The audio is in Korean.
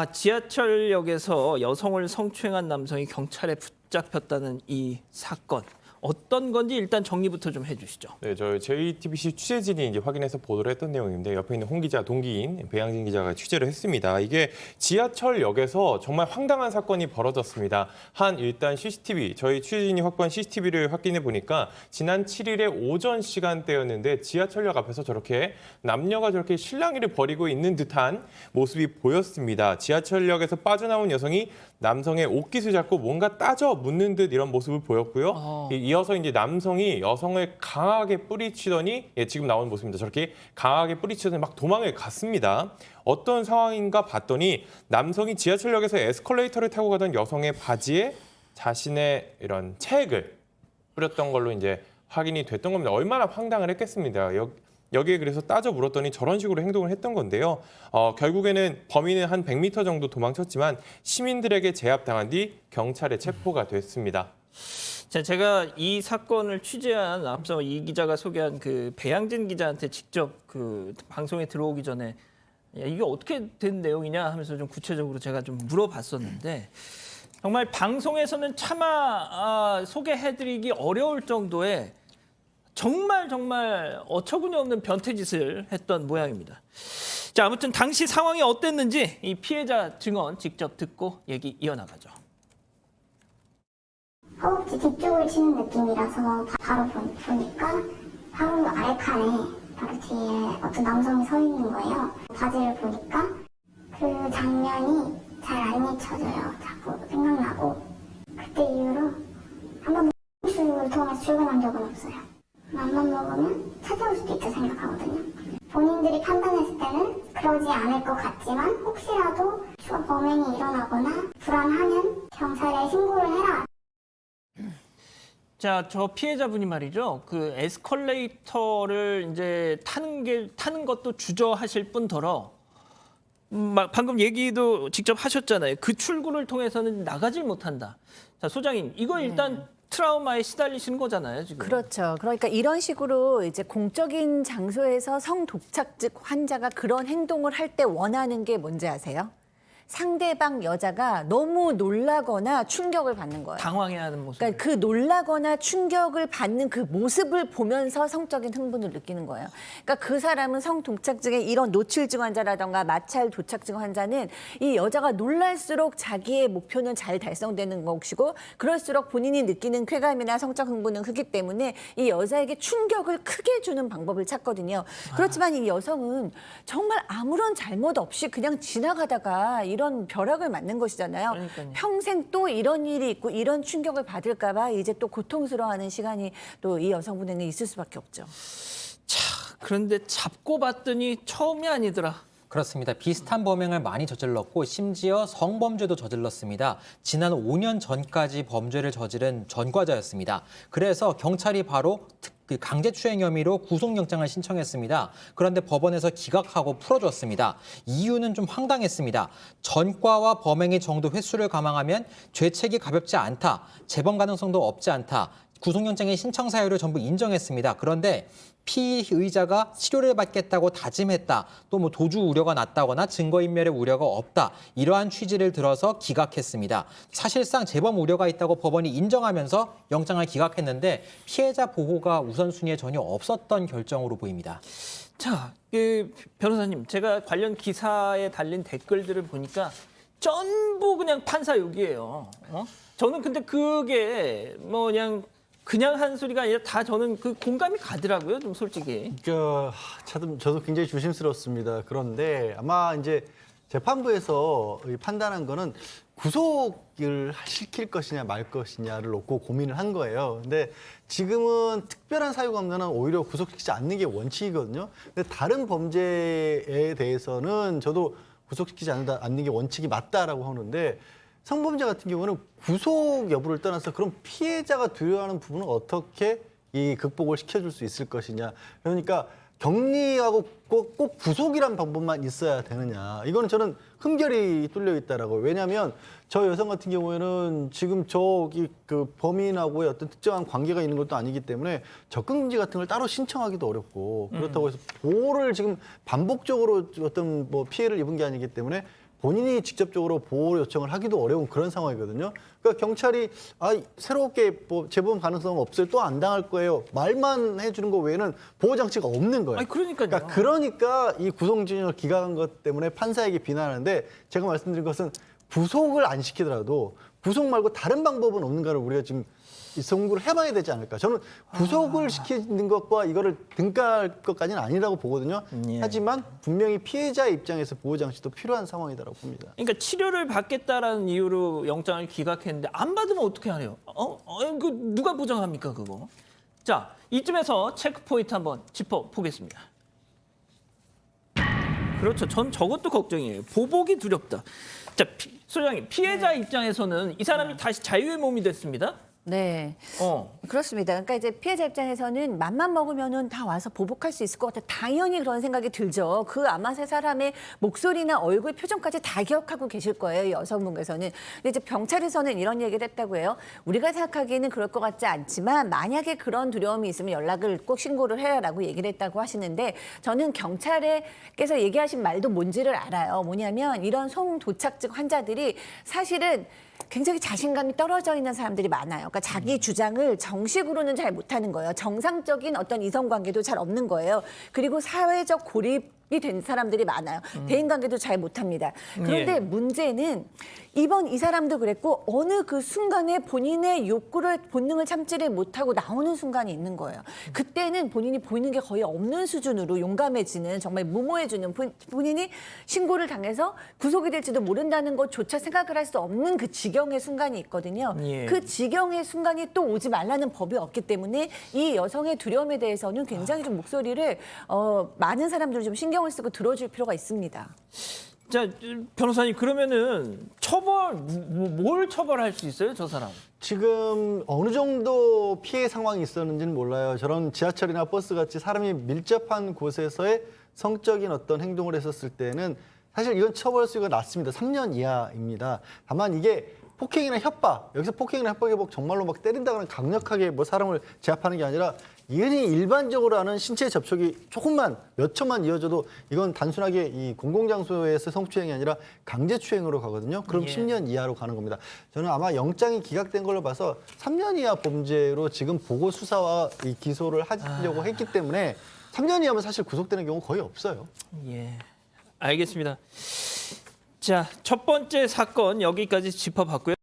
지하철역에서 여성을 성추행한 남성이 경찰에 붙잡혔다는 이 사건. 어떤 건지 일단 정리부터 좀 해주시죠. 네, 저희 JTBC 취재진이 이제 확인해서 보도를 했던 내용인데 옆에 있는 홍 기자, 동기인 배양진 기자가 취재를 했습니다. 이게 지하철역에서 정말 황당한 사건이 벌어졌습니다. 일단 CCTV, 저희 취재진이 확보한 CCTV를 확인해 보니까 지난 7일의 오전 시간대였는데 지하철역 앞에서 남녀가 저렇게 실랑이를 벌이고 있는 듯한 모습이 보였습니다. 지하철역에서 빠져나온 여성이 남성의 옷깃을 잡고 뭔가 따져 묻는 듯 이런 모습을 보였고요. 이어서 이제 남성이 여성을 강하게 뿌리치더니 지금 나오는 모습입니다. 저렇게 강하게 뿌리치더니 막 도망을 갔습니다. 어떤 상황인가 봤더니 남성이 지하철역에서 에스컬레이터를 타고 가던 여성의 바지에 자신의 이런 체액을 뿌렸던 걸로 이제 확인이 됐던 겁니다. 얼마나 황당을 했겠습니다. 여기에 그래서 따져 물었더니 저런 식으로 행동을 했던 건데요. 결국에는 범인은 한 100m 정도 도망쳤지만 시민들에게 제압당한 뒤 경찰에 체포가 됐습니다. 자, 제가 이 사건을 취재한 앞서 이 기자가 소개한 그 배양진 기자한테 직접 그 방송에 들어오기 전에 야, 이게 어떻게 된 내용이냐 하면서 좀 구체적으로 제가 좀 물어봤었는데 정말 방송에서는 차마 소개해드리기 어려울 정도의 정말 어처구니 없는 변태짓을 했던 모양입니다. 자, 아무튼 당시 상황이 어땠는지 이 피해자 증언 직접 듣고 얘기 이어나가죠. 허벅지 뒤쪽을 치는 느낌이라서 바로 보니까 바로 아래 칸에 바로 뒤에 어떤 남성이 서 있는 거예요. 바지를 보니까 그 장면이 잘 안 잊혀져요. 자꾸 생각나고 그때 이후로 한 번도 출근을 통해서 출근한 적은 없어요. 맘만 먹으면 찾아올 수도 있다 생각하거든요. 본인들이 판단했을 때는 그러지 않을 것 같지만 혹시라도 추가 범행이 일어나거나 불안하면 경찰에 신고를 해라. 자, 저 피해자분이 말이죠. 그 에스컬레이터를 이제 타는 것도 주저하실 뿐더러 방금 얘기도 직접 하셨잖아요. 그 출구를 통해서는 나가질 못한다. 자, 소장님, 이거 일단 트라우마에 시달리시는 거잖아요, 지금. 그렇죠. 그러니까 이런 식으로 이제 공적인 장소에서 성독착증 환자가 그런 행동을 할 때 원하는 게 뭔지 아세요? 상대방 여자가 너무 놀라거나 충격을 받는 거예요. 당황해하는 모습. 그러니까 그 놀라거나 충격을 받는 그 모습을 보면서 성적인 흥분을 느끼는 거예요. 그러니까 그 사람은 성동착증의 이런 노출증 환자라던가 마찰 도착증 환자는 이 여자가 놀랄수록 자기의 목표는 잘 달성되는 것이고 그럴수록 본인이 느끼는 쾌감이나 성적 흥분은 크기 때문에 이 여자에게 충격을 크게 주는 방법을 찾거든요. 그렇지만 이 여성은 정말 아무런 잘못 없이 그냥 지나가다가 이런 벼락을 맞는 것이잖아요. 그러니까요. 평생 또 이런 일이 있고 이런 충격을 받을까 봐 이제 또 고통스러워하는 시간이 또 이 여성분에게 있을 수밖에 없죠. 자, 그런데 잡고 봤더니 처음이 아니더라. 그렇습니다. 비슷한 범행을 많이 저질렀고 심지어 성범죄도 저질렀습니다. 지난 5년 전까지 범죄를 저지른 전과자였습니다. 그래서 경찰이 바로 강제추행 혐의로 구속영장을 신청했습니다. 그런데 법원에서 기각하고 풀어줬습니다. 이유는 좀 황당했습니다. 전과와 범행의 정도 횟수를 감안하면 죄책이 가볍지 않다. 재범 가능성도 없지 않다. 구속영장의 신청 사유를 전부 인정했습니다. 그런데 피의자가 치료를 받겠다고 다짐했다. 또 도주 우려가 났다거나 증거인멸의 우려가 없다. 이러한 취지를 들어서 기각했습니다. 사실상 재범 우려가 있다고 법원이 인정하면서 영장을 기각했는데 피해자 보호가 우선순위에 전혀 없었던 결정으로 보입니다. 자, 변호사님, 제가 관련 기사에 달린 댓글들을 보니까 전부 그냥 판사 욕이에요. 저는 근데 그게 그냥 한 소리가 아니라 다 저는 그 공감이 가더라고요, 좀 솔직히. 저도 굉장히 조심스럽습니다. 그런데 아마 이제 재판부에서 판단한 거는 구속을 시킬 것이냐 말 것이냐를 놓고 고민을 한 거예요. 근데 지금은 특별한 사유가 없는 한 오히려 구속시키지 않는 게 원칙이거든요. 근데 다른 범죄에 대해서는 저도 구속시키지 않는 게 원칙이 맞다라고 하는데 성범죄 같은 경우는 구속 여부를 떠나서 그런 피해자가 두려워하는 부분은 어떻게 이 극복을 시켜줄 수 있을 것이냐. 그러니까 격리하고 꼭 구속이란 방법만 있어야 되느냐. 이거는 저는 흠결이 뚫려 있다라고. 왜냐하면 저 여성 같은 경우에는 지금 그 범인하고의 어떤 특정한 관계가 있는 것도 아니기 때문에 접근금지 같은 걸 따로 신청하기도 어렵고 그렇다고 해서 보호를 지금 반복적으로 어떤 피해를 입은 게 아니기 때문에 본인이 직접적으로 보호 요청을 하기도 어려운 그런 상황이거든요. 그러니까 경찰이 새롭게 뭐 재범 가능성 없어요. 또 안 당할 거예요. 말만 해주는 거 외에는 보호 장치가 없는 거예요. 아니, 그러니까요. 그러니까 이 구속영장을 기각한 것 때문에 판사에게 비난하는데 제가 말씀드린 것은 구속을 안 시키더라도 구속 말고 다른 방법은 없는가를 우리가 지금 이 공부를 해봐야 되지 않을까. 저는 구속을 시키는 것과 이거를 등가할 것까지는 아니라고 보거든요. 예. 하지만 분명히 피해자 입장에서 보호장치도 필요한 상황이다라고 봅니다. 그러니까 치료를 받겠다라는 이유로 영장을 기각했는데 안 받으면 어떻게 하래요? 그 누가 보장합니까 그거? 자, 이쯤에서 체크 포인트 한번 짚어보겠습니다. 그렇죠. 전 저것도 걱정이에요. 보복이 두렵다. 자, 소장님, 피해자 입장에서는 이 사람이 다시 자유의 몸이 됐습니다. 네. 그렇습니다. 그러니까 이제 피해자 입장에서는 맘만 먹으면은 다 와서 보복할 수 있을 것 같아. 당연히 그런 생각이 들죠. 그 아마 세 사람의 목소리나 얼굴 표정까지 다 기억하고 계실 거예요. 이 여성분께서는. 근데 이제 경찰에서는 이런 얘기를 했다고 해요. 우리가 생각하기에는 그럴 것 같지 않지만 만약에 그런 두려움이 있으면 연락을 꼭 신고를 해라라고 얘기를 했다고 하시는데 저는 경찰에께서 얘기하신 말도 뭔지를 알아요. 뭐냐면 이런 성도착증 환자들이 사실은 굉장히 자신감이 떨어져 있는 사람들이 많아요. 그러니까 자기 주장을 정식으로는 잘 못하는 거예요. 정상적인 어떤 이성관계도 잘 없는 거예요. 그리고 사회적 고립이 된 사람들이 많아요. 대인관계도 잘 못합니다. 그런데 예. 문제는 이번 이 사람도 그랬고 어느 그 순간에 본인의 욕구를 본능을 참지를 못하고 나오는 순간이 있는 거예요. 그때는 본인이 보이는 게 거의 없는 수준으로 용감해지는 정말 무모해지는 본인이 신고를 당해서 구속이 될지도 모른다는 것조차 생각을 할 수 없는 그 지경의 순간이 있거든요. 예. 그 지경의 순간이 또 오지 말라는 법이 없기 때문에 이 여성의 두려움에 대해서는 굉장히 좀 목소리를 많은 사람들이 좀 신경을 쓰고 들어줄 필요가 있습니다. 자, 변호사님, 그러면은 뭘 처벌할 수 있어요, 저 사람? 지금 어느 정도 피해 상황이 있었는지는 몰라요. 저런 지하철이나 버스 같이 사람이 밀접한 곳에서의 성적인 어떤 행동을 했었을 때는 사실 이건 처벌 수위가 낮습니다. 3년 이하입니다. 다만 이게 폭행이나 협박, 여기서 폭행이나 협박에 정말로 막 때린다거나 강력하게 뭐 사람을 제압하는 게 아니라 이흔히 일반적으로 하는 신체 접촉이 조금만 몇 초만 이어져도 이건 단순하게 이 공공장소에서 성추행이 아니라 강제추행으로 가거든요. 그럼 예. 10년 이하로 가는 겁니다. 저는 아마 영장이 기각된 걸로 봐서 3년 이하 범죄로 지금 보고 수사와 이 기소를 하려고 했기 때문에 3년 이하면 사실 구속되는 경우 거의 없어요. 예, 알겠습니다. 자, 첫 번째 사건 여기까지 짚어봤고요.